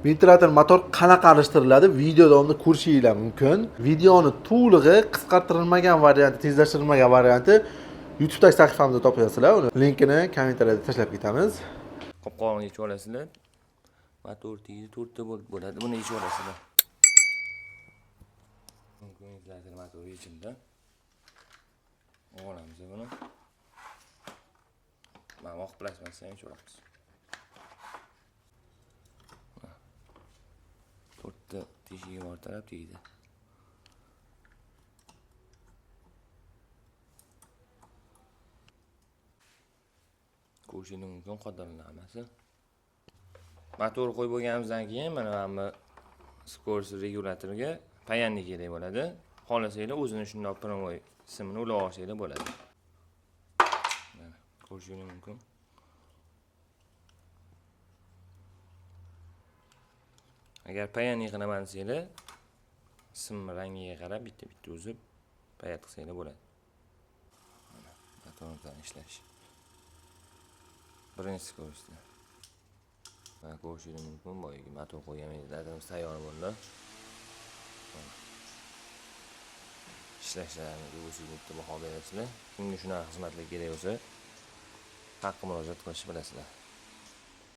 Ventilyator motor qanaqa alishtiriladi video davomida ko'rishingiz mumkin. Videoni to'lig'i qisqartirilmagan varianti, tezlashtirilmagan varianti YouTube'dagi sahifamizda topasizlar. Uni linkini kommentariyada tashlab ketamiz. Qopqog'ini yechib olasizlar. Motor tegi 4 ta bo'ladi. Buni yechib olasizlar. Ventilyator motori yechildi. Olamiz buni. Mana oq plasmasdan yechib olamiz. 4 ta teshigi bor taraf tegdi. Ko'rishning mumkin qadrlanmasi. Motor qo'yib bo'lganimizdan keyin mana bu skorost regulyatoriga payanlik kerak bo'ladi. Xohlasanglar o'zini shunday promoy ismini ulab olsanglar bo'ladi. Mana ko'rishingiz mumkin. Agar payanlik qilaman desanglar, sim rangiga qarab bitta-bitta uzib payat qilsanglar bo'ladi. Mana motordan ishlash. Birinchi ko'rishdi. Mana ko'rishingiz mumkin, boyagi motor qo'ygan mezlarimiz tayyor bo'ldi. Ishlashlarini o'zingiz bitta baho berasizlar. Kimga shunaqa xizmatlar kerak bo'lsa, haqqa murojaat qilishni bilasizlar.